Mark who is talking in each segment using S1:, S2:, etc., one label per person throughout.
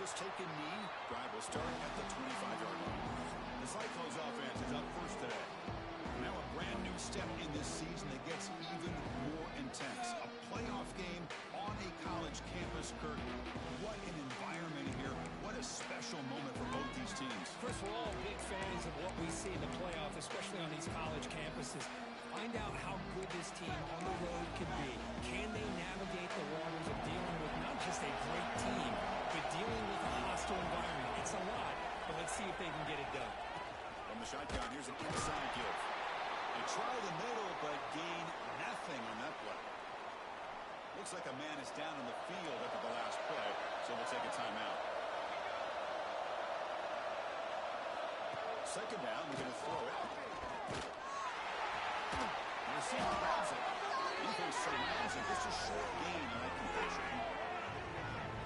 S1: just take a knee. Drive will start at the 25-yard line. The Cyclones offense is up first today. Now a brand new step in this season that gets even more intense. A playoff game on a college campus, Kirk. What an environment here. What a special moment for both these teams.
S2: Chris, we're all big fans of what we see in the playoff, especially on these college campuses. Find out how good this team on the road can be. Can they navigate the waters of dealing with not just a great team, but dealing with a hostile environment? It's a lot, but let's see if they can get it done.
S1: From the shotgun, here's an inside give. They try the middle, but gain nothing on that play. Looks like a man is down on the field after the last play, so we'll take a timeout. Second down, we're going to throw it. The receiver grabs it. Defense surrounds it. Just a short gain on that completion.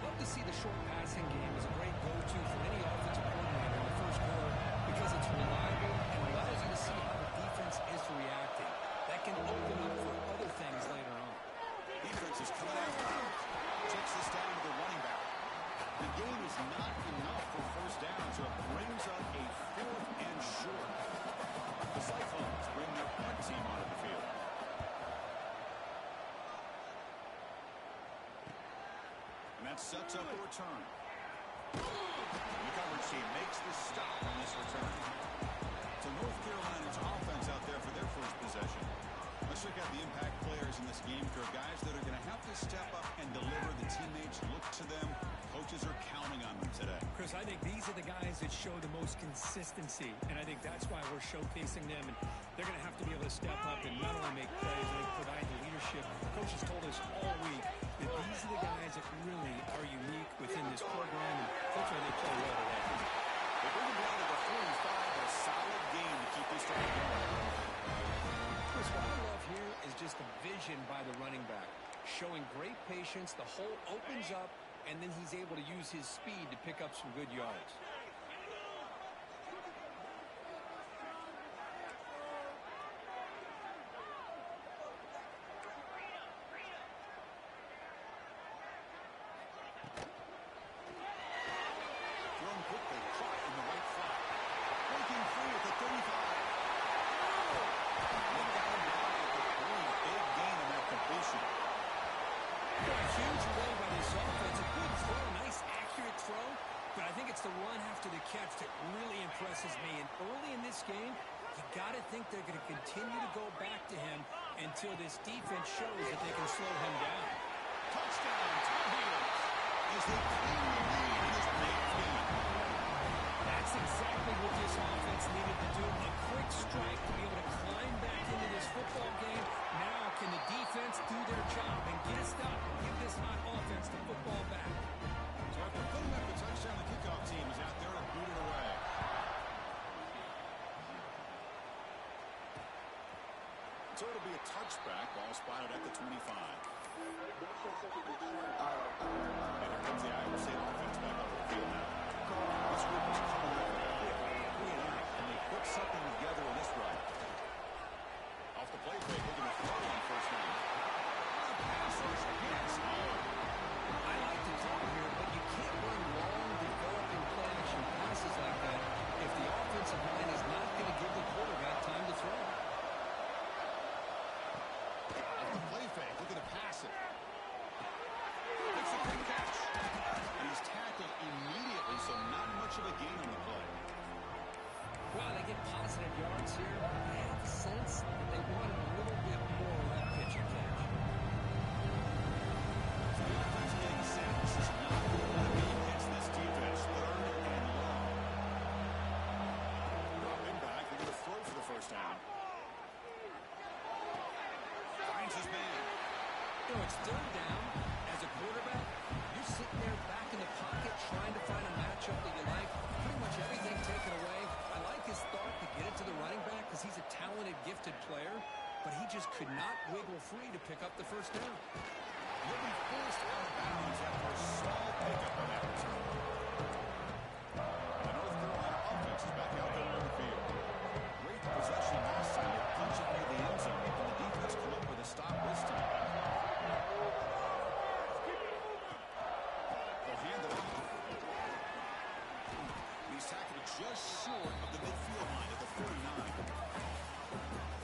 S2: Love to see the short passing game as a great go-to for any offensive coordinator in the first quarter because it's reliable and allows you to see how the defense is reacting. That can open up for other things later on.
S1: Defense is coming after him. Takes this down to the running back. The game is not enough for first down, so it brings up a 4th and short. The Cyclones bring their punt team onto the field. And that sets up a return. The coverage team makes the stop on this return. So North Carolina's offense out there for their first possession. Let's check out the impact players in this game, Kirk. Guys that are going to have to step up and deliver. The teammates look to them. Coaches are counting on them today.
S2: Chris, I think these are the guys that show the most consistency, and I think that's why we're showcasing them. And they're going to have to be able to step up and not only make plays, but provide the leadership. The coaches told us all week that these are the guys that really are unique within this program, and that's why they play well today.
S1: They bring them down to the 45, a solid game to keep this drive going.
S2: Chris, what I love here is just the vision by the running back. Showing great patience, the hole opens up, and then he's able to use his speed to pick up some good yards.
S1: Thrown quickly, caught in the right flat. Breaking free at the 35. They got him down at the 3. Big gain on that completion.
S2: A huge play by this offense. A good throw, nice accurate throw. But I think it's the run after the catch that really impresses me. And early in this game, you got to think they're going to continue to go back to him until this defense shows that they can slow him down.
S1: Touchdown, Tar Heels, as they claim the lead in this big game.
S2: That's exactly what this offense needed to do. A quick strike to be able to climb back into this football game. Now can the defense do their job and get a stop and give this hot offense the football back?
S1: So after putting up the touchdown, the kickoff team is out there to boot it away. So it'll be a touchback, ball spotted at the 25. And here comes the Iowa State offense back over the field now. This group is coming out quick, and they put something together in this run. Off the play fake, looking to throw on first down. Pass rush hits hard.
S2: I like the call here, but you can't run long, developing play action passes like that if the offensive line is not going to give the quarterback time to throw.
S1: Off the play fake, looking to pass it. It's a quick catch. And he's tackled immediately, so not much of a gain on the play.
S2: Well, they get positive yards here. I have the sense that they wanted a little bit more of that pitch and catch.
S1: So the offense getting set. This is not going to be against this defense. 3rd and long. Dropping back, they're going to throw for the first down. Finds his man.
S2: You know, it's 3rd down. As a quarterback, you're sitting there back in the pocket trying to find a matchup that you like. Pretty much everything taken away. I like his thought to get it to the running back because he's a talented, gifted player, but he just could not wiggle free to pick up the first down.
S1: He'll be forced out of bounds after a small pickup on that return. The North Carolina offense is back out there on the field. Great possession last time. They punched it near the end zone, and the defense come up with a stop this time. They'll hand it off. just short of the midfield line at the 49.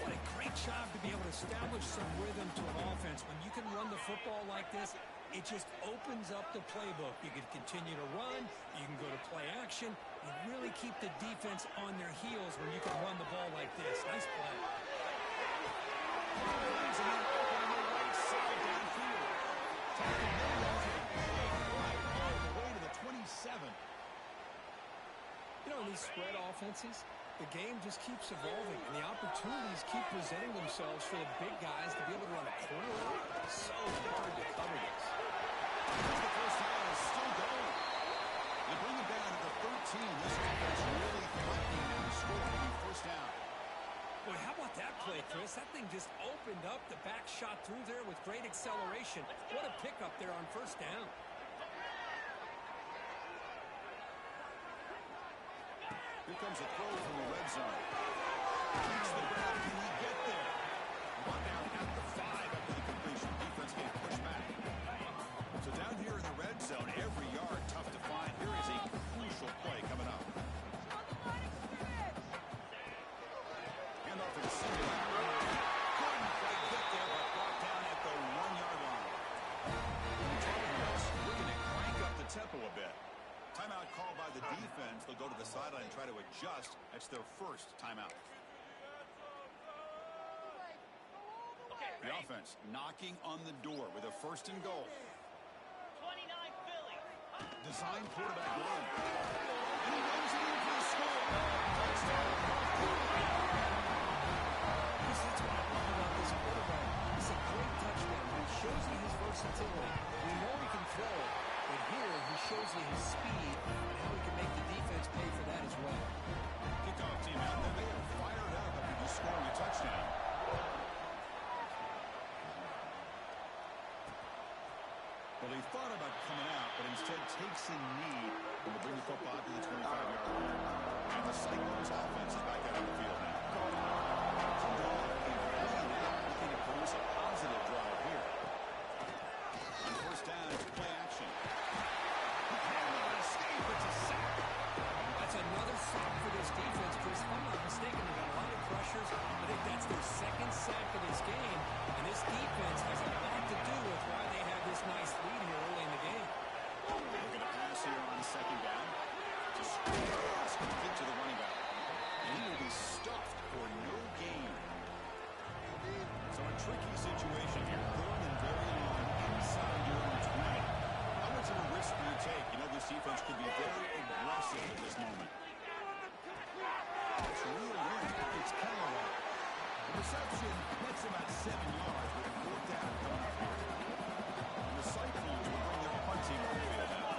S2: What a great job to be able to establish some rhythm to an offense. When you can run the football like this, it just opens up the playbook. You can continue to run. You can go to play action. You really keep the defense on their heels when you can run the ball like this. Nice play.
S1: Brings him up on the right side downfield. Taking right all the way to the 27.
S2: You know, in these spread offenses, the game just keeps evolving, and the opportunities keep presenting themselves for the big guys to be able to run a corner. It's so hard to cover this.
S1: The first down is still going. They bring it down at the 13. This offense really threatening now to score to be first down.
S2: Boy, how about that play, Chris? That thing just opened up. The back shot through there with great acceleration. What a pickup there on first down.
S1: Here comes a throw from the red zone. Takes the grab. Can he get there? One down at the 5 after the completion. Defense getting pushed back. So down here in the red zone, every yard tough to find. Here is a crucial play coming up. Hand off to the single. Couldn't quite get there, but brought down at the 1-yard line. The Cardinals looking to crank up the tempo a bit. Timeout called by the defense. They'll go to the sideline and try to adjust. That's their first timeout. The offense knocking on the door with a first and goal.
S3: 29 Philly.
S1: Design quarterback run. And he runs it in for the score. Touchdown.
S2: That's what I love about this quarterback. It's a great touchdown. It shows you his versatility. We know he can throw it, but here he shows you his speed and how he can make the defense pay for that as well.
S1: Kickoff team out there. They are fired up after just scoring a touchdown. Well, he thought about coming out, but instead takes a knee and will bring the football out to the 25-yard line. And the Cyclones offense is back out on the field now. From drive, playing out, looking to produce a positive drive here. On first down, it's play action. And escape, it's a sack.
S2: That's another sack for this defense, Chris. If I'm not mistaken, they've got a lot of pressures. I think that's their second sack of this game. And this defense has a lot to do with why they have this nice lead here early in the game.
S1: Looking to pass here on second down. Just complete to the running back. And he will be stuffed for no gain. So a tricky situation here. Third and very long inside your own 20. How much of a risk do you take? You know, this defense could be very aggressive at this moment. It's real in. It's Callaway. The reception gets about 7 yards with a fourth down coming up here. And the Cyclones will bring their punt team on the field now.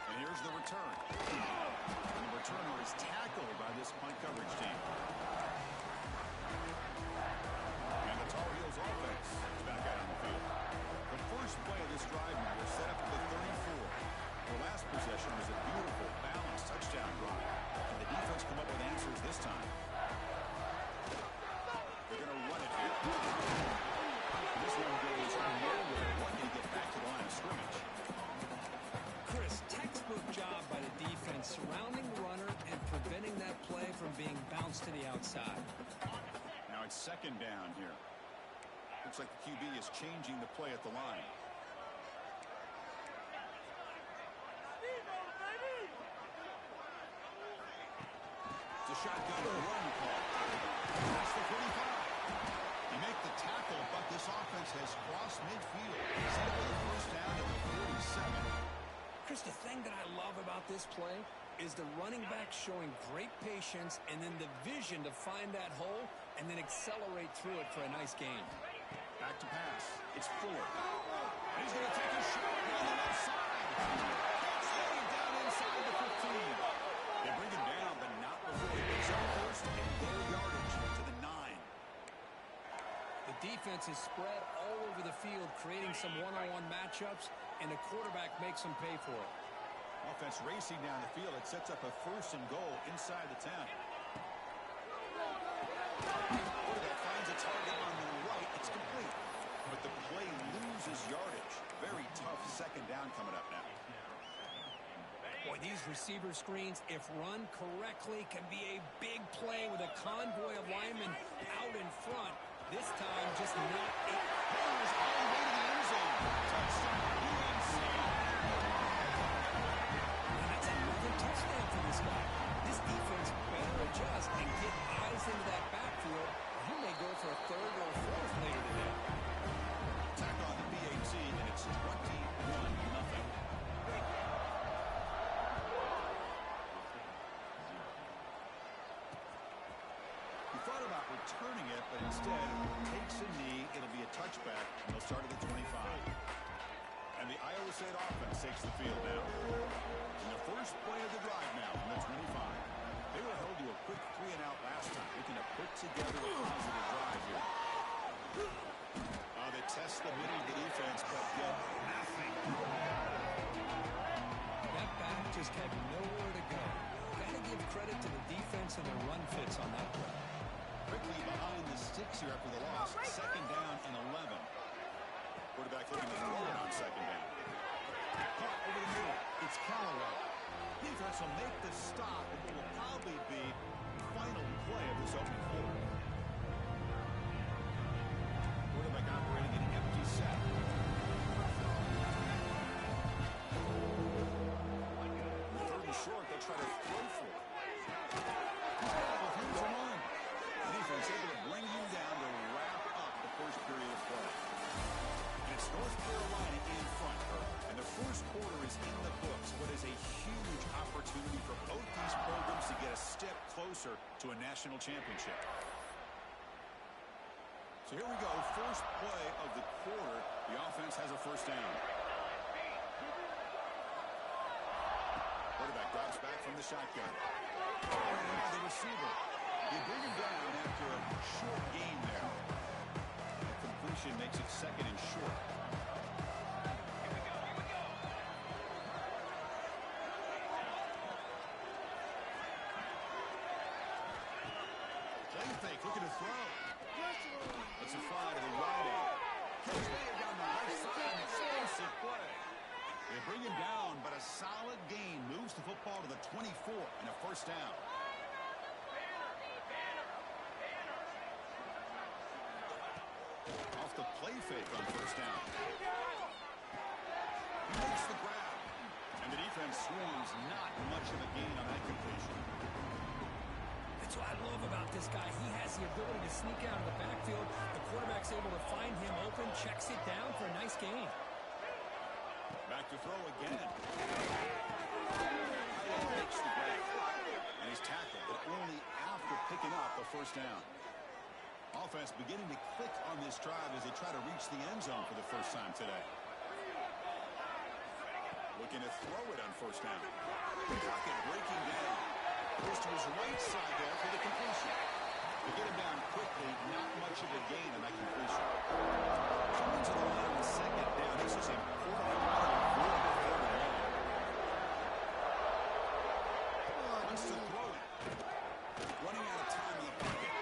S1: And here's the return. And the returner is tackled by this punt coverage team. And the Tar Heels offense is back out on the field. The first play of this drive now was set up to the 34. The last possession was a beautiful, balanced touchdown drive. And the defense come up with answers this time. They're going to run it here. This one goes nowhere. Lucky to get back to the line of scrimmage.
S2: Chris, textbook job by the defense surrounding the runner and preventing that play from being bounced to the outside.
S1: Now it's second down here. Looks like the QB is changing the play at the line. It's a shotgun run call. That's the 45. You make the tackle, but this offense has crossed midfield. Set up with a first down at the 47.
S2: Chris, the thing that I love about this play is the running back showing great patience and then the vision to find that hole and then accelerate through it for a nice gain.
S1: Back to pass. It's Fuller. And he's going to take a shot on the left side. It's laid down inside the 15. They bring him down, but not before he gets up first and goal yardage to the 9.
S2: The defense is spread all over the field, creating some one-on-one matchups, and the quarterback makes them pay for it.
S1: Offense racing down the field. It sets up a first and goal inside the 10. Quarterback finds a target on the right. It's complete. But the play loses yardage. Very tough second down coming up now.
S2: Boy, these receiver screens, if run correctly, can be a big play with a convoy of linemen out in front. This time, just not a...
S1: Here's all the way to the end zone. Touchdown, UNC.
S2: And that's another touchdown for this guy. This defense better adjust and get eyes into that backfield. He may go for a third or a fourth later today.
S1: Attack on the BAT, and it's 21-0. Thought about returning it, but instead takes a knee. It'll be a touchback, and they'll start at the 25. And the Iowa State offense takes the field now. In the first play of the drive now from the 25. They were held to a quick 3-and-out last time, looking to put together a positive drive here. They test the middle of the defense, but get nothing.
S2: That back just had nowhere to go. Got to give credit to the defense and their run fits on that play.
S1: Quickly behind the sticks here after the loss. Second down and 11. Quarterback looking to throw it on second down. Caught over the middle. It's Callaway. Defense will make the stop, and it will probably be the final play of this opening quarter. Quarterback operating an empty set. Third and short, they'll try to throw for it. Defense able to bring him down to wrap up the first period of play. And it's North Carolina in front, and the first quarter is in the books. What is a huge opportunity for both these programs to get a step closer to a national championship. So here we go, first play of the quarter. The offense has a first down. Quarterback drops back from the shotgun. The receiver. They bring him down after a short gain there. The completion makes it second and short. Play fake, looking to throw. It's a fly to the right end. Catch made down the left side, an explosive play. They bring him down, but a solid gain moves the football to the 24 and a first down. Off the play fake on first down. He makes the grab. And the defense swarms, not much of a gain on that completion.
S2: That's what I love about this guy. He has the ability to sneak out of the backfield. The quarterback's able to find him open, checks it down for a nice gain.
S1: Back to throw again. Makes the grab. And he's tackled, but only after picking up a first down. Offense beginning to click on this drive as they try to reach the end zone for the first time today. Looking to throw it on first down. Pocket breaking down. Goes to his right side there for the completion. To get him down quickly, not much of a gain on that completion. Coming to the line on second down. This is important. Wants to throw it. Running out of time in the pocket.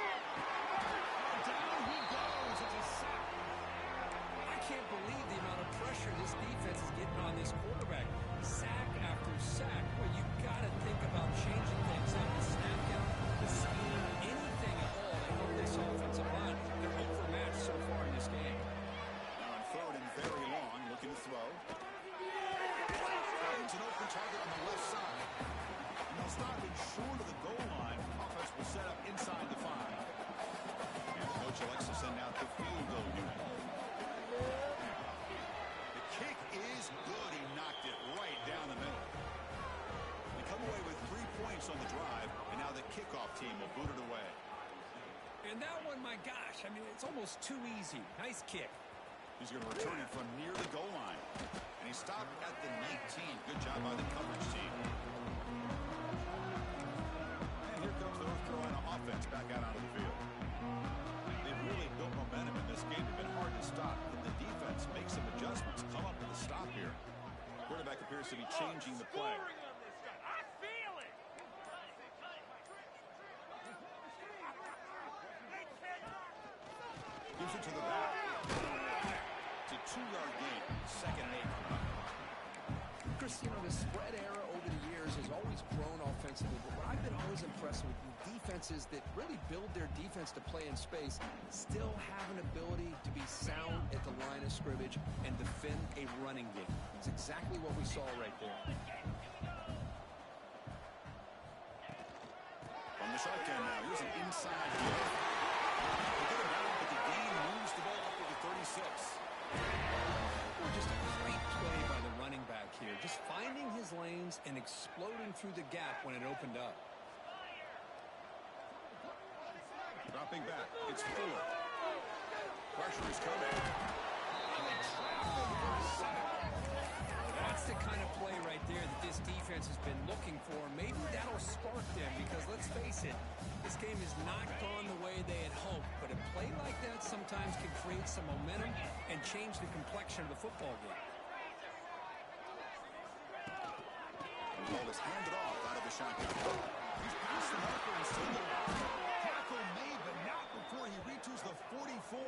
S1: Down he goes. It's a sack.
S2: I can't believe the amount of pressure this defense is getting on this quarterback. Sack after sack. Well, you've got to think about changing things up. The snap count, the scheme, anything at all to help this offensive line. They're overmatched so far in this game.
S1: Now on third and very long, looking to throw. Finds an open target on the left side. And they'll stop it short of the goal line. Offense will set up inside the 5. And coach elects to send out the field goal unit. The kick is good. He knocked it right down the middle. They come away with 3 points on the drive, and now the kickoff team will boot it away.
S2: And that one, my gosh, I mean, it's almost too easy. Nice kick.
S1: He's going to return it from near the goal line. And he stopped at the 19. Good job by the coverage team. And here comes the North Carolina offense back out onto the field. They've really built momentum in this game. It's been hard to stop. But the defense makes some adjustments. Come up with a stop here. Quarterback appears to be changing the play.
S3: I feel it.
S1: Gives it to the back. It's a 2-yard gain. Second and
S4: Chris, you know, the spread era over the years has always grown offensively, but what I've been always impressed with defenses that really build their defense to play in space still have an ability to be sound at the line of scrimmage and defend a running game. It's exactly what we saw right there.
S1: From the shotgun now, here's an inside hit. They get it back, but the game moves the ball up to the 36.
S4: Well, just a great play by the running back here. Just finding his lanes and exploding through the gap when it opened up.
S1: Dropping back, it's Fuller. Pressure is coming. And they trap him for a sack.
S4: That's the kind of play right there that this defense has been looking for. Maybe that'll spark them because, let's face it, this game has not gone the way they had hoped. But a play like that sometimes can create some momentum and change the complexion of the football game.
S1: The ball is handed off out of the shotgun. He's past the marker and still the tackle made, but not before he reaches the 44.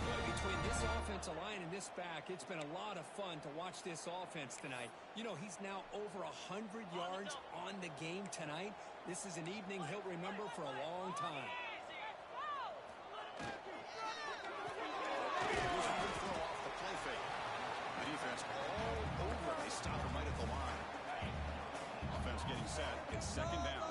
S4: Well, between this offensive line and this back, it's been a lot of fun to watch this offense tonight. You know, he's now over 100 yards on the game tonight. This is an evening he'll remember for a long time.
S1: Here's a good throw off the play fake. The defense all over. They stop him right at the line. Offense getting set. It's second down.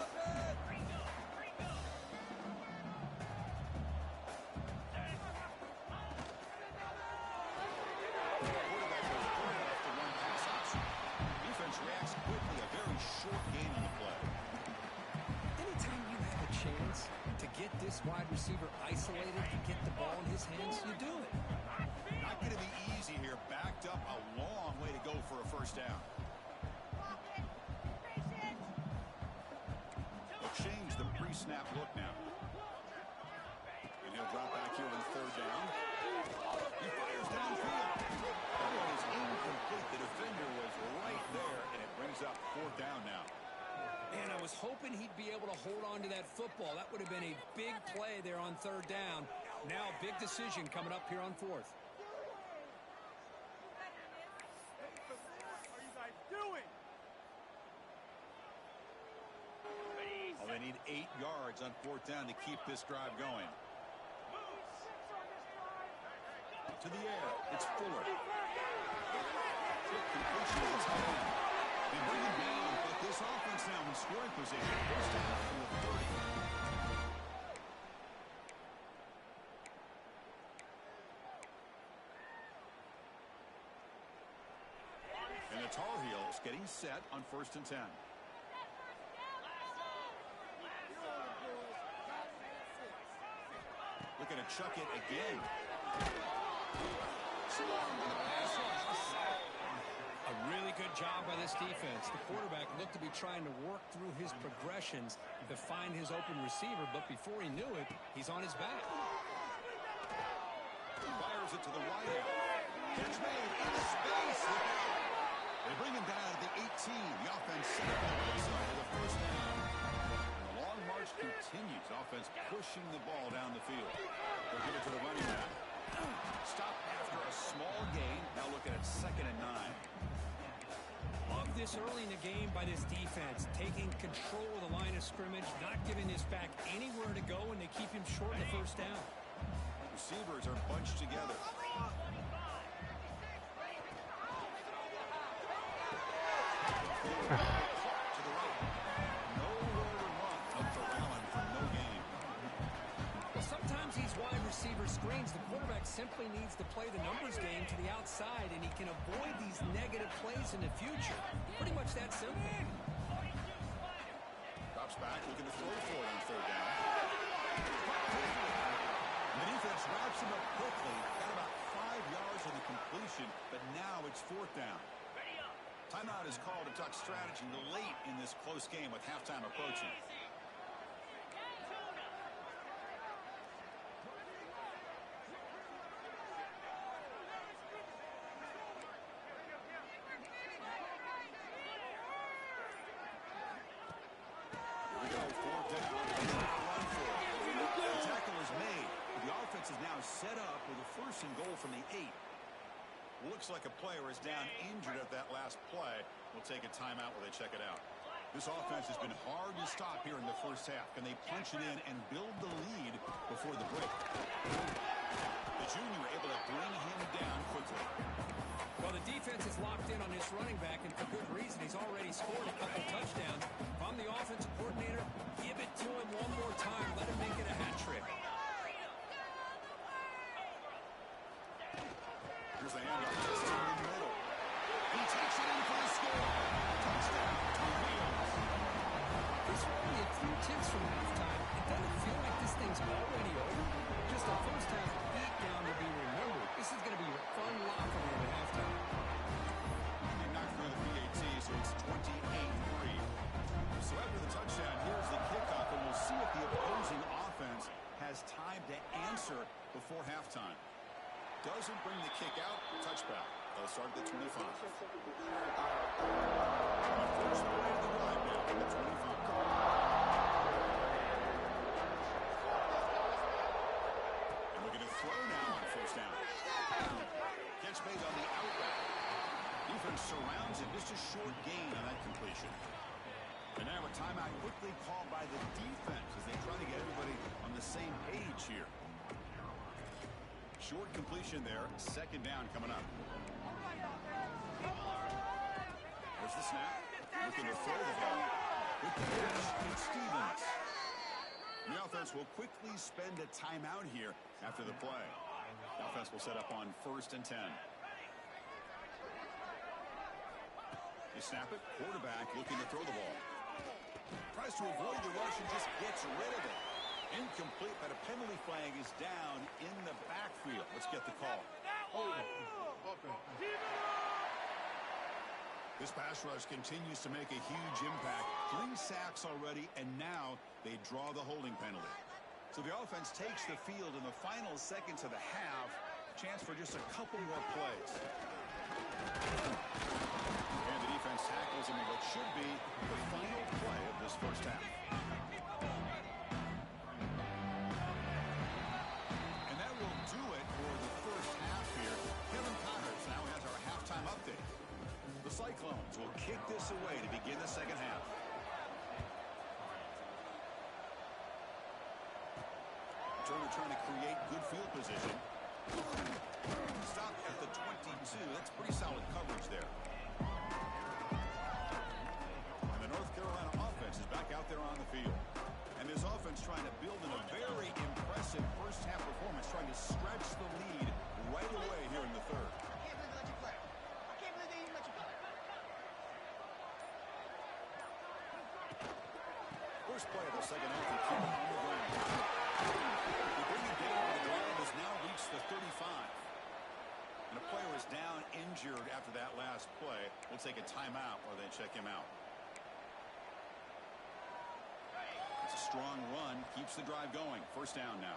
S1: Reacts quickly, a very short gain on the play.
S4: Anytime you have a chance to get this wide receiver isolated and get the ball in his hands, you do it.
S1: Not going to be easy here. Backed up a long way to go for a first down. They'll change the pre-snap look now. And he'll drop back here on third down. He fires downfield. That one is incomplete. The defender was right there, and it brings up fourth down now.
S4: Man, I was hoping he'd be able to hold on to that football. That would have been a big play there on third down. Now, big decision coming up here on fourth.
S3: What are you guys doing?
S1: Well, they need 8 yards on fourth down to keep this drive going. To the air, it's Fuller. Quick completion of his hand. They bring him down, but this offense now in scoring position. First down from the 30. And the Tar Heels getting set on 1st and 10. Looking to chuck it again.
S4: A really good job by this defense. The quarterback looked to be trying to work through his progressions to find his open receiver, but before he knew it, he's on his back.
S1: Fires it to the right out. Catch made in space. They bring him down to the 18. The offense set up on the right side for the first down. And the long march continues. Offense pushing the ball down the field. They'll give it to the running back. Stop after a small gain. Now looking at 2nd and 9.
S4: Love this early in the game by this defense, taking control of the line of scrimmage, not giving this back anywhere to go, and they keep him short of the first down.
S1: Receivers are bunched together. To the right. Nowhere to run. Up to Allen for no gain.
S4: Well, sometimes these wide receiver screens, the quarterback simply needs to play the numbers game to the outside, and he can avoid these negative plays in the future. Pretty much that simple.
S1: Drops back, looking to throw for it on third down. And the defense wraps him up quickly. Got about 5 yards on the completion, but now it's 4th down. Timeout is called to talk strategy late in this close game with halftime approaching. Set up with a 1st and goal from the 8. Looks like a player is down injured at that last play. We'll take a timeout while they check it out. This offense has been hard to stop here in the first half. Can they punch it in and build the lead before the break? The junior able to bring him down quickly.
S2: Well, the defense is locked in on this running back, and for good reason. He's already scored a couple touchdowns. If I'm the offensive coordinator, give it to him one more time. Let him make it a hat trick.
S1: Here's the handoff just in the middle. He takes it in for the score. Touchdown, Tornadoes.
S4: This will be a few ticks from halftime. It doesn't feel like this thing's already over. Just a first half beatdown to be remembered. This is going to be a fun locker room at halftime.
S1: They knocked through the PAT, so it's 28-3. So after the touchdown, here's the kickoff, and we'll see if the opposing offense has time to answer before halftime. Doesn't bring the kick out. Touchback. They'll start at the 25. First play of the drive now from the 25. And we're going to throw now on first down. Catch made on the outright. Defense surrounds him. Just a short gain on that completion. And now a timeout quickly called by the defense as they try to get everybody on the same page here. Short completion there. Second down coming up. There's the snap. Looking to throw the ball. With the catch, it's Stevens. The offense will quickly spend a timeout here after the play. The offense will set up on 1st and 10. They snap it. Quarterback looking to throw the ball. Tries to avoid the rush and just gets rid of it. Incomplete, but a penalty flag is down in the backfield. Let's get the call. This pass rush continues to make a huge impact. 3 sacks already, and now they draw the holding penalty. So the offense takes the field in the final seconds of the half. Chance for just a couple more plays. And the defense tackles him in what should be the final play of this first half. Cyclones will kick this away to begin the second half. Turner trying to create good field position. Stop at the 22. That's pretty solid coverage there. And the North Carolina offense is back out there on the field. And this offense trying to build in a very impressive first half performance, trying to stretch the lead right away here in the third. First play of the second half, and keep it on the ground. The bring it down to the ground has now reached the 35. And a player is down injured after that last play. We'll take a timeout while they check him out. It's a strong run, keeps the drive going. First down now.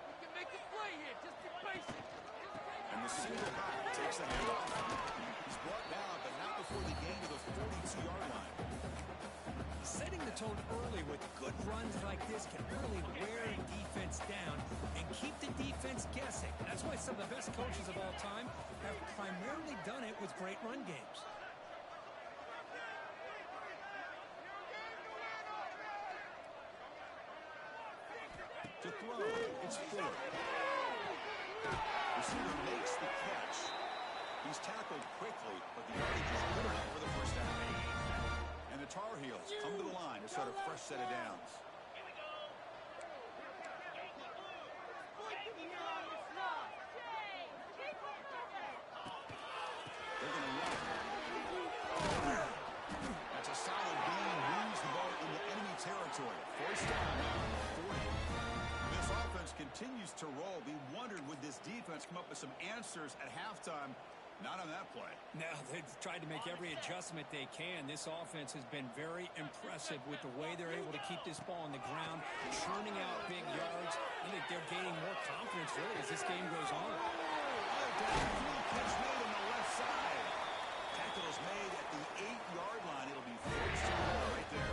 S3: You can make a play here. Just be patient.
S1: And the single back takes the handoff. He's brought down, but not before the gain to the 42-yard line.
S2: Setting the tone early with good runs like this can really wear a defense down and keep the defense guessing. That's why some of the best coaches of all time have primarily done it with great run games.
S1: To throw, it's Fuller. Receiver makes the catch. He's tackled quickly, but the yardage is good enough for the first down. And the Tar Heels come to the line to start a fresh set of downs. They're going to run. That's a solid gain. Moves the ball into enemy territory. First down now, 40. This offense continues to roll. We wondered, would this defense come up with some answers at halftime? Not on that play.
S2: No, they've tried to make every adjustment they can. This offense has been very impressive with the way they're able to keep this ball on the ground, churning out big yards. I think they're gaining more confidence, really, as this game goes on.
S1: Catch made on the left side. Tackle is made at the 8-yard line. It'll be first and goal right there.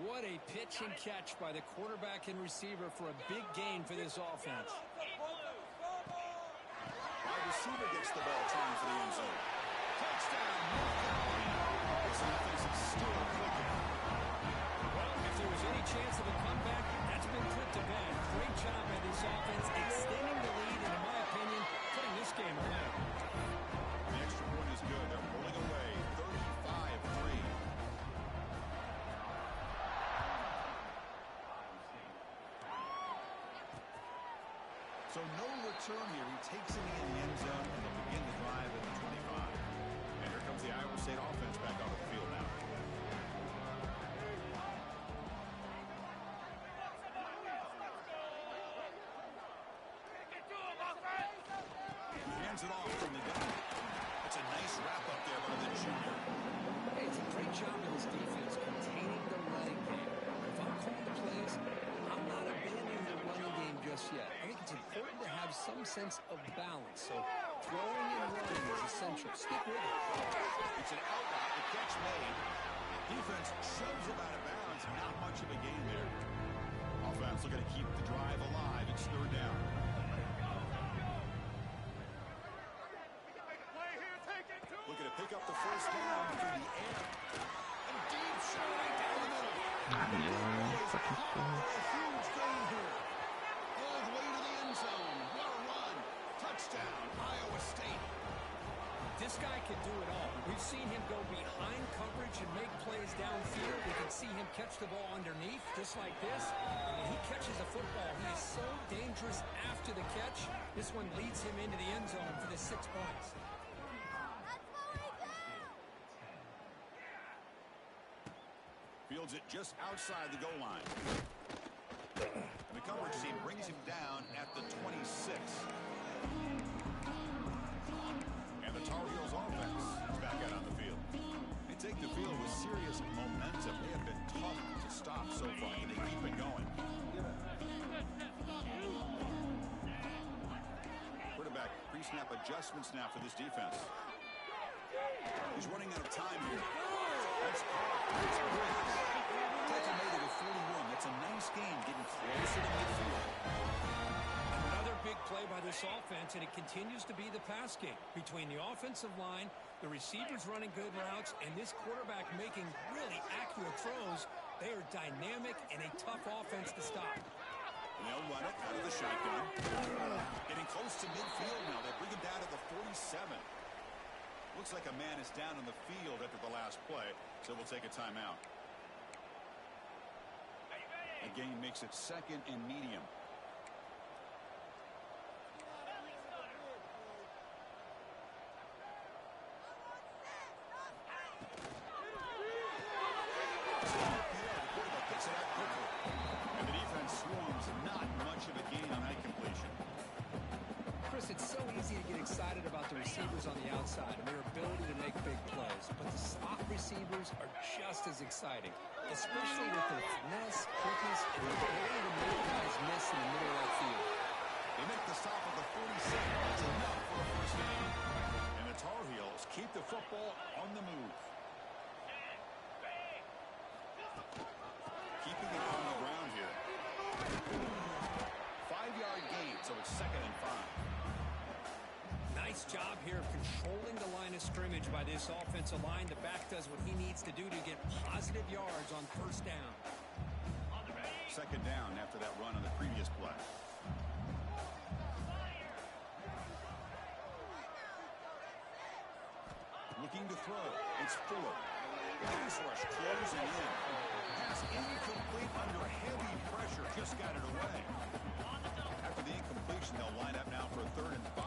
S2: What a pitch and catch by the quarterback and receiver for a big gain for this offense.
S1: Wide receiver gets the ball trying for the end zone. Touchdown, North Carolina. This offense is still clicking.
S2: Well, if there was any chance of a comeback, that's been put to bed. Great job by this offense extending the lead and, in my opinion, putting this game away.
S1: The extra point is good. They're pulling away 35-3. So no return here. He takes it in the end zone, and they'll begin the drive at the 25. And here comes the Iowa State offense back onto the field now. He hands it off from the gun. It's a nice wrap-up there by the junior.
S4: Hey, it's a great job of this defense containing the running game. If I'm calling the plays, I'm not abandoning the running game just yet. I think it's important to have some sense of balance. So throwing and running is essential. Stick with it.
S1: It's an out route. The catch made. Defense shoves it out of bounds. Not much of a gain there. Offense looking to keep the drive alive. It's third down. Looking to pick up the first down through the air. And deep shot right down the middle. A huge gain here. All the way to the end zone. What a run. Touchdown, Iowa State.
S2: This guy can do it all. We've seen him go behind coverage and make plays downfield. We can see him catch the ball underneath, just like this. And when he catches a football, he is so dangerous after the catch. This one leads him into the end zone for the 6 points.
S1: Fields it just outside the goal line. And the coverage team brings him down at the 26. And the Tar Heels offense is back out on the field. They take the field with serious momentum. They have been tough to stop so far, and they keep it going. Quarterback pre-snap adjustments now for this defense. He's running out of time here. That's taken made it a 41. That's a nice game, getting closer to midfield.
S2: Another big play by this offense, and it continues to be the pass game. Between the offensive line, the receivers running good routes, and this quarterback making really accurate throws, they are dynamic and a tough offense to stop.
S1: And they'll run it out of the shotgun. Getting close to midfield now. They bring him down to the 47. Looks like a man is down on the field after the last play, so we'll take a timeout. The game makes it second and medium. Picks it out quickly. And the defense swarms. Not much of a gain on that completion.
S4: Chris, it's so easy to get excited about the receivers on the outside and their ability to make big plays, but the slot receivers are just as exciting, especially with their finesse, quickness, and the ability to make guys miss in the middle of that field.
S1: They make the stop at the 47. That's enough for a first down. And the Tar Heels keep the football on the move. Keeping it on the ground here. 5-yard gain, so it's 2nd and 5.
S2: Nice job here of controlling the line of scrimmage by this offensive line. The back does what he needs to do to get positive yards on first down.
S1: 2nd down after that run on the previous play. Looking to throw. It's Fuller. Pass rush closing in. Pass incomplete under heavy pressure. Just got it away. After the incompletion, they'll line up now for a 3rd and 5.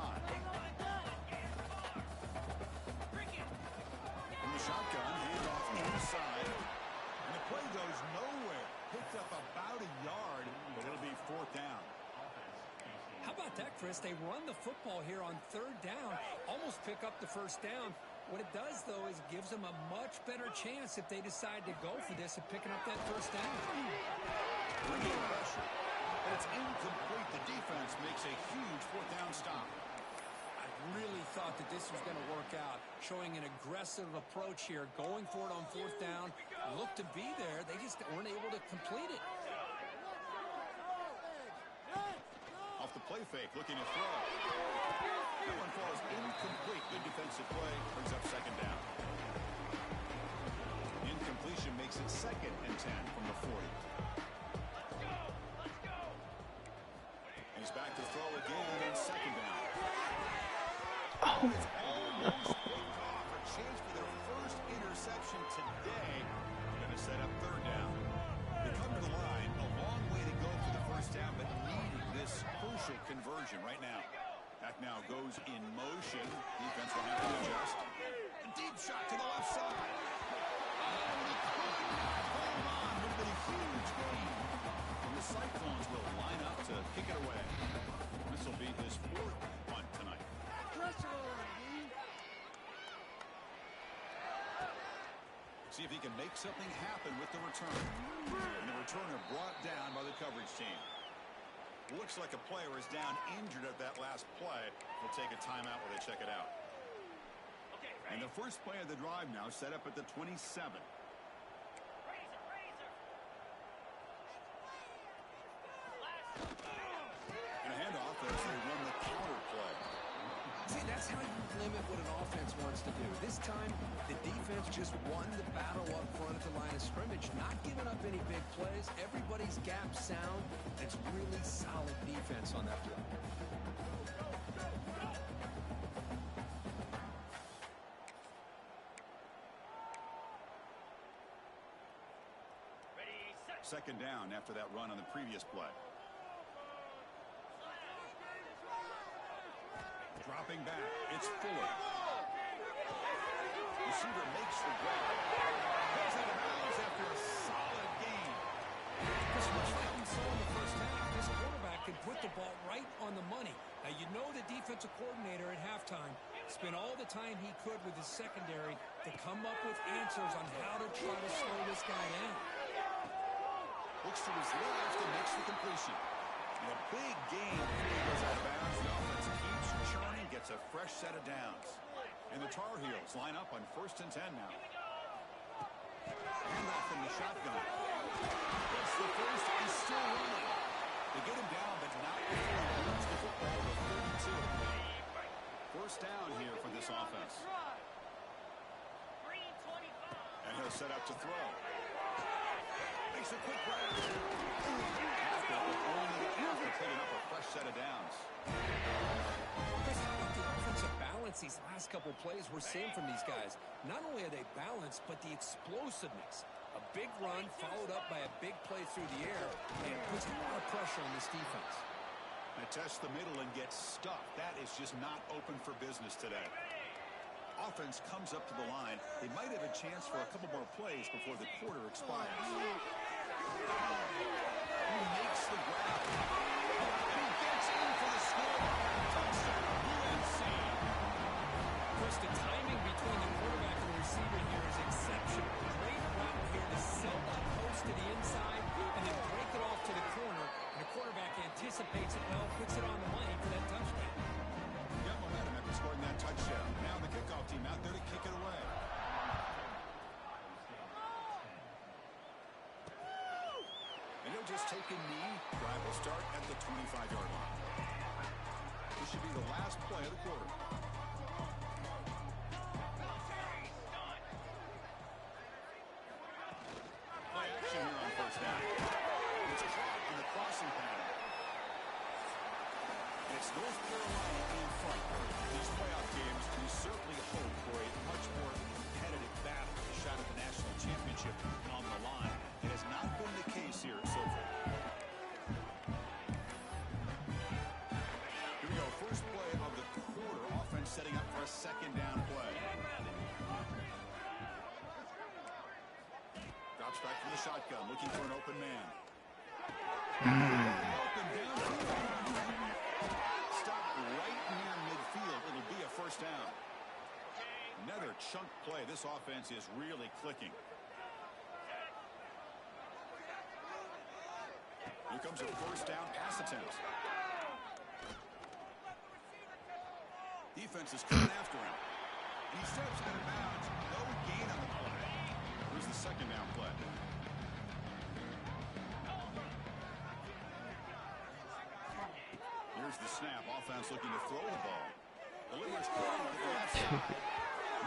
S1: From the shotgun, handoff inside. And the play goes nowhere. Picked up about a yard, but it'll be 4th down.
S2: How about that, Chris? They run the football here on 3rd down, almost pick up the first down. What it does, though, is it gives them a much better chance if they decide to go for this and picking up that first down.
S1: Bringing pressure. But it's incomplete. The defense makes a huge 4th down stop.
S2: I really thought
S4: that this was going to work out, showing an aggressive approach here, going for it on fourth down. Looked to be there. They just weren't able to complete it.
S1: Off the play fake, looking to throw. That one falls incomplete. Good defensive play. Brings up second down. Incompletion makes it 2nd and 10 from the 40. He's back to throw again on second down.
S5: Oh,
S1: It's almost picked off. A chance for their first interception today. They're going to set up third down. They come to the line. A long way to go for the first down, but needing this crucial conversion right now. Back now goes in motion. Defense will have to adjust. A deep shot to the left side. Hold on. Would have been a huge gain. And the Cyclones will line up to kick it away. This will be his 4th punt tonight. See if he can make something happen with the return. And the returner brought down by the coverage team. Looks like a player is down injured at that last play. They'll take a timeout while they check it out. And the first play of the drive now set up at the 27. And a handoff as they run the counter play.
S4: See, that's how you limit what an offense wants to do. This time, the defense just won the battle up front at the line of scrimmage, not giving up any big plays. Everybody's gap sound. It's really solid defense on that play.
S1: Second down after that run on the previous play. Dropping back, it's Fuller. Receiver makes the grab. Goes out of bounds after a solid gain.
S4: Just much like we saw in the first half, this quarterback can put the ball right on the money. Now, you know the defensive coordinator at halftime spent all the time he could with his secondary to come up with answers on how to try to slow this guy down.
S1: Looks to his left and makes the completion. And a big gain before he goes out of bounds. The offense keeps churning, gets a fresh set of downs. And the Tar Heels line up on 1st and 10 now. Handoff from the shotgun. It's the first. He's still running. They get him down, but not before he runs the football to 32. First down here for this offense. And he'll set up to throw. Makes a quick grab. After picking up a fresh set of downs.
S4: Chris, how about the offensive balance these last couple plays we're seeing from these guys? Not only are they balanced, but the explosiveness. A big run followed up by a big play through the air, and it puts a lot of pressure on this defense.
S1: They test the middle and get stuffed. That is just not open for business today. Offense comes up to the line. They might have a chance for a couple more plays before the quarter expires. He makes the grab. And he gets in for the score. Touchdown, UNC.
S4: Chris, the timing between the quarterback and the receiver here is exceptional. Great route here to sell the post to the inside and then break it off to the corner. And the quarterback anticipates it well, puts it on the money for that touchdown.
S1: Got momentum after scoring that touchdown. Now the kickoff team out there to kick it away. And he'll just take a knee. Drive will start at the 25-yard line. This should be the last play of the quarter. Play action here on first down. It's caught in the crossing pattern. And it's North Carolina in front. These playoff games, we certainly hope for a much more competitive battle. A shot at the national championship on the line. It has not been the case here so far. Here we go. First play of the quarter. Offense setting up for a second down play. Drops back from the shotgun, looking for an open man. Open down. Stop right near midfield. It'll be a first down. Another chunk play. This offense is really clicking. Here comes a first down pass attempt. defense is coming after him. He steps out of bounds. No gain on the play. Here's the second down play. Here's the snap. Offense looking to throw the ball. Delivers quickly to the left side.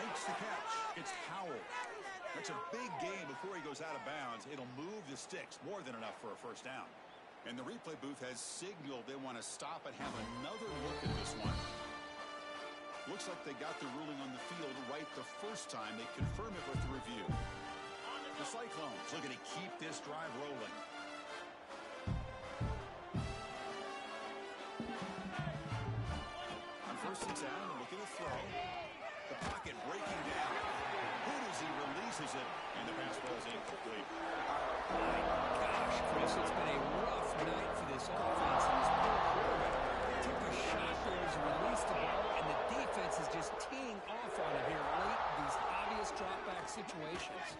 S1: Makes the catch. It's Howell. That's a big gain before he goes out of bounds. It'll move the sticks. More than enough for a first down. And the replay booth has signaled they want to stop and have another look at this one. Looks like they got the ruling on the field right the first time. They confirm it with the review. The Cyclones looking to keep this drive rolling. On first and 10, looking to throw. The pocket breaking down. Who does he releases it? And the pass ball is incomplete.
S2: Gosh, Chris, it's been a rough night for this offense. And this poor quarterback took a shot there as he released the ball, and the defense is just teeing off on it here late in these obvious drop-back situations.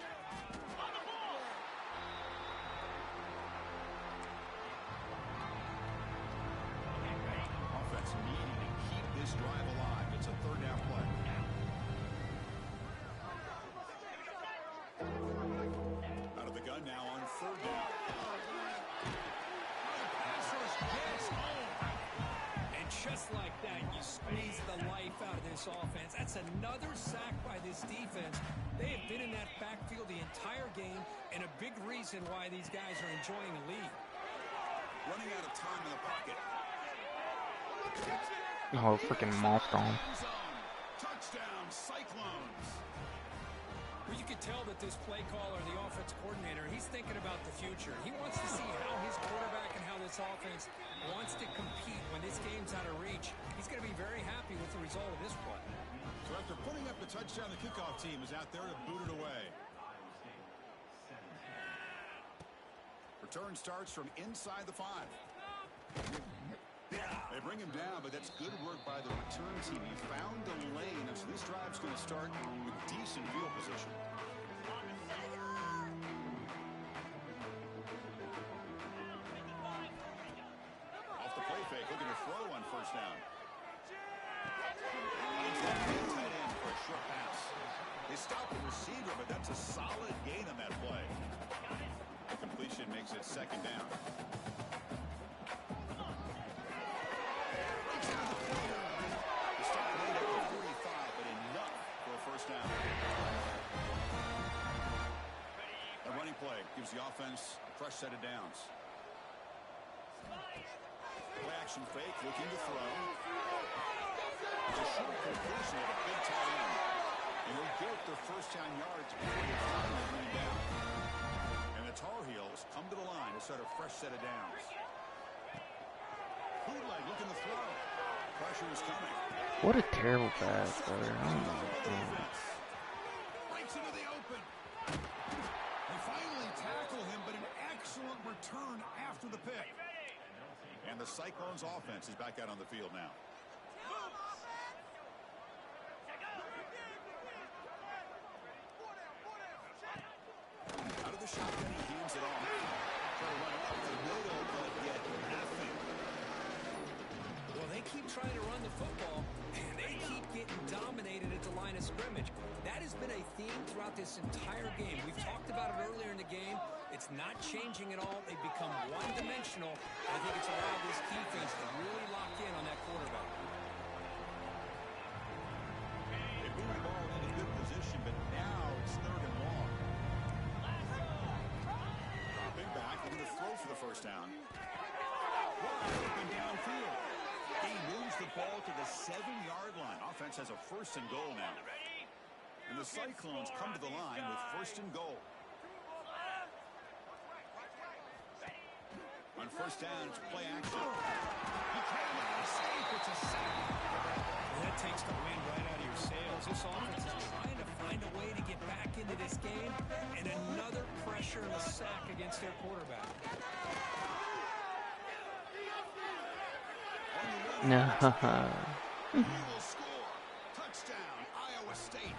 S1: Offense needing to keep this drive alive. It's a third down play. Out of the gun now on third down. Passers gets home.
S2: And just like that, you squeeze the life out of this offense. That's another sack by this defense. They have been in that backfield the entire game, and a big reason why these guys are enjoying the lead.
S1: Running out of time in the pocket.
S5: Oh, freaking Milestone.
S1: Touchdown, Cyclones.
S2: Well, you could tell that this play caller, the offense coordinator, he's thinking about the future. He wants to see how his quarterback and how this offense wants to compete when this game's out of reach. He's going to be very happy with the result of this play.
S1: So after putting up the touchdown, the kickoff team is out there to boot it away. Return starts from inside the 5. They bring him down, but that's good work by the return team. He found the lane, and so this drive's going to start with decent field position. Off the play fake, looking to throw on first down. Finds that big tight end for a short pass. They stop the receiver, but that's a solid gain on that play. The completion makes it second down. A running play gives the offense a fresh set of downs. Play action fake, looking to throw. It's a short completion of a big tight end. And he'll get their first down yards before they finally bring him down. And the Tar Heels come to the line to start a fresh set of downs. Bootleg looking to throw. Pressure is coming.
S5: What a terrible pass, brother. Oh my God.
S1: Breaks into the open. They finally tackle him, but an excellent return after the pick. And the Cyclones offense is back out on the field now. Out of the shotgun, he hands it off. Try to run it up the middle, but yet nothing.
S2: Well, they keep trying to run the football, and they keep getting dominated at the line of scrimmage. That has been a theme throughout this entire game. We've talked about it earlier in the game. It's not changing at all. They've become one-dimensional. I think it's allowed this defense to really lock in on that quarterback.
S1: They move the ball into good position, but now it's third and long. Dropping back, looking to throw for the first down. Wide open downfield. He moves the ball to the 7-yard line. Offense has a first and goal now. And the Cyclones come to the line with first and goal. On first down, it's play action. He cannot escape. It's a sack.
S2: Well, that takes the wind right out of your sails. This offense is trying to find a way to get back into this game, and another pressure and a sack against their quarterback.
S5: No.
S1: He will score. Touchdown, Iowa State.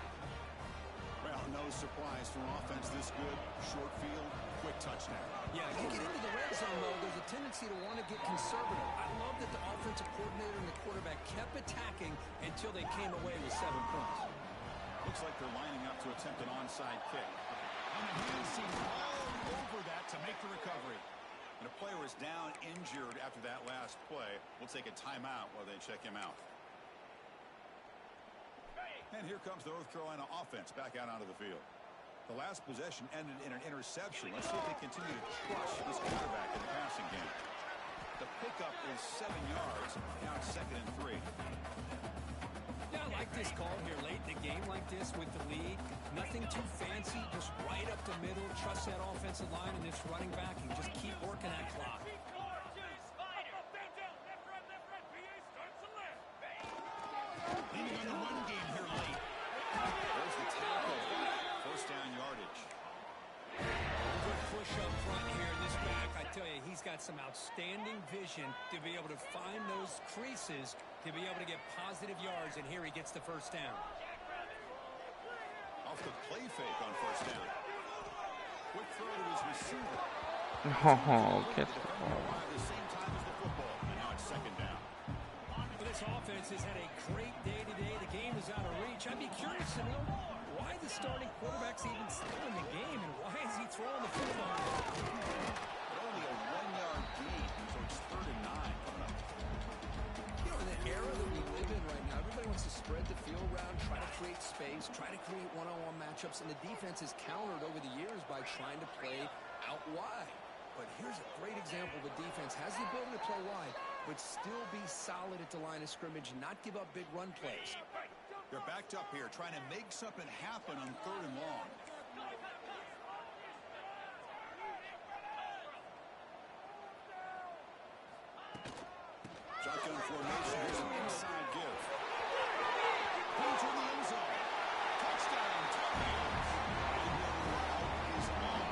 S1: Well, no surprise for offense this good. Short field, quick touchdown.
S4: Yeah, you get into the red zone, though, there's a tendency to want to get conservative. I love that the offensive coordinator and the quarterback kept attacking until they came away with 7 points.
S1: Looks like they're lining up to attempt an onside kick. And the hands seem all over that to make the recovery. And a player is down injured after that last play. We'll take a timeout while they check him out. And here comes the North Carolina offense back out onto the field. The last possession ended in an interception. Let's see if they continue to crush this quarterback in the passing game. The pickup is 7 yards. Now it's 2nd and 3.
S2: Yeah, I like this call here late in the game like this with the lead. Nothing too fancy, just right up the middle. Trust that offensive line and this running back and just keep working that clock.
S1: Leaning on the run game here late. There's the tackle. 1st down yardage.
S2: Good push up front here in this back. I tell you, he's got some outstanding vision to be able to find those creases, to be able to get positive yards, and here he gets the 1st down.
S1: Off the play fake on 1st down. Quick throw to his receiver.
S5: Oh, catch the ball.
S1: At the same time as the football. And now it's 2nd down.
S2: This offense has had a great day today. The game is out of reach. I'd be curious to know why the starting quarterback's even still in the game, and why is he throwing the football?
S1: But only a 1-yard gain, so it's 3rd and 9 coming up.
S4: You know, in the era that we live in right now, everybody wants to spread the field around, try to create space, try to create one-on-one matchups, and the defense is countered over the years by trying to play out wide. But here's a great example of a defense has the ability to play wide, but still be solid at the line of scrimmage and not give up big run plays.
S1: They're backed up here, trying to make something happen on 3rd and long. Shotgun formation. Here's an inside give. Into the end zone. Touchdown, Tigers. Is on.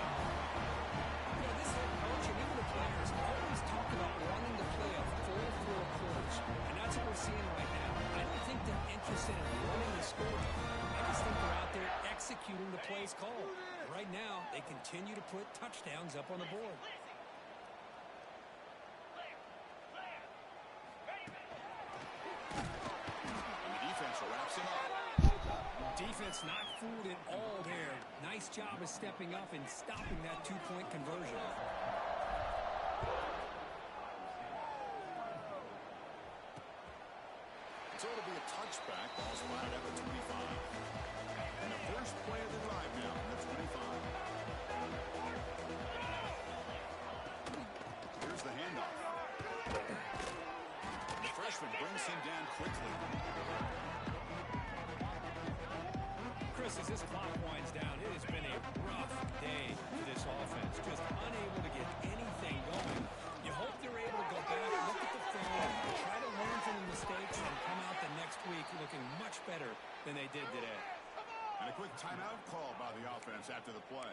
S2: You know, this head coach and even the players always talk about wanting to play a full 4 quarters, and that's what we're seeing right now. I don't think they're interested in running the score. I just think they're out there executing the plays called. Right now, they continue to put touchdowns up on the board.
S1: And the defense wraps him up.
S2: Defense not fooled at all there. Nice job of stepping up and stopping that 2-point conversion.
S1: So it'll be a touchback. Ball spotted at the 25. And the first play of the drive now at the 25. Here's the handoff. The freshman brings him down quickly.
S2: Chris, as this clock winds down, it has been a rough day for this offense. Just unable to get anything going. You hope they're able to go back, look at the film, try to learn from the mistakes, and come out the next week looking much better than they did today.
S1: And a quick timeout call by the offense after the play.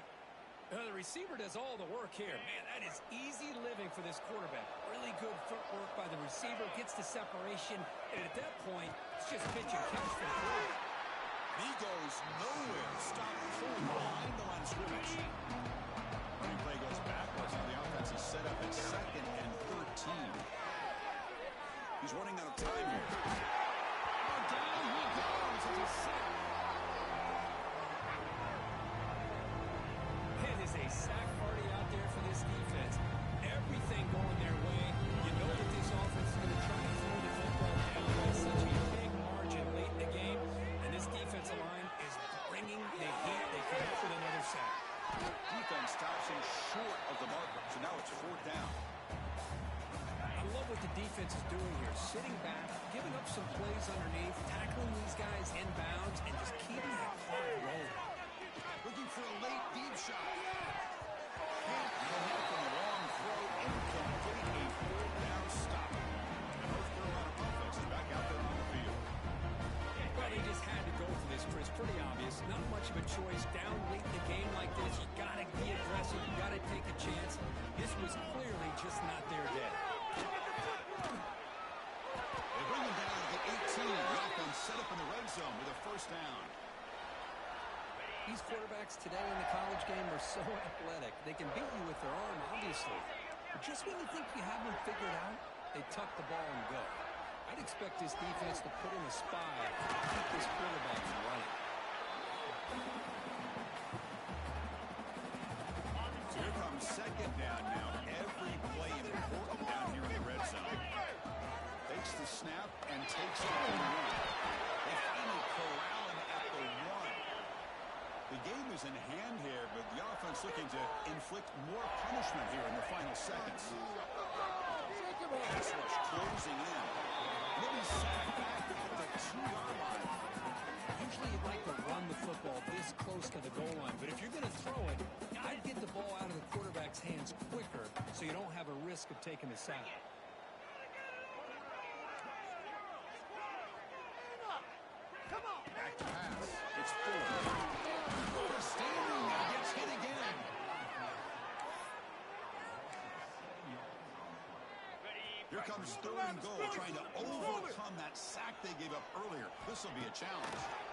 S2: The receiver does all the work here. Man, that is easy living for this quarterback. Really good footwork by the receiver, gets the separation, and at that point, it's just pitch and catch for the quarterback.
S1: He goes nowhere. Stop full behind the line of scrimmage. Running play goes backwards. Now the offense is set up at 2nd and 13. He's running out of time here.
S2: Down he goes as a sack. It is a sack party out there for this defense. Everything going their way. You know that this offense is going to try to throw the football down by such a big margin late in the game. And this defensive line is bringing the heat. They come up with another sack.
S1: Defense stops him short of the marker. So now it's 4th down.
S2: I love what the defense is doing here. Sitting back, giving up some plays underneath, tackling these guys inbounds, and just keeping that clock rolling.
S1: Looking for a late deep shot. From a long throw, incomplete, a 4th down stop. The North Carolina offense is back out there on the field.
S2: Well, they just had to go for this, Chris. Pretty obvious. Not much of a choice. Down late in the game like this, you got to be aggressive. You got to take a chance. This was clearly just not their day.
S1: They bring him down to the 18. The offense set up in the red zone with a 1st down.
S4: These quarterbacks today in the college game are so athletic. They can beat you with their arm, obviously. But just when you think you have them figured out, they tuck the ball and go. I'd expect this defense to put in a spy to keep this quarterback from running.
S1: So here comes second down now. Every play important down here in the red zone. Takes the snap and takes it on the run. They finally corral him at the one. The game is in hand here, but the offense looking to inflict more punishment here in the final seconds. Pass rush closing in. Maybe sacked back at the 2-yard line.
S4: Usually you'd like to run the football this close to the goal line, but if you're going to throw it, I'd get the ball out of the quarterback's hands quicker so you don't have a risk of taking the sack.
S1: Back to pass. It's Fuller. Standing gets hit again. Here comes third and goal, trying to overcome that sack they gave up earlier. This will be a challenge.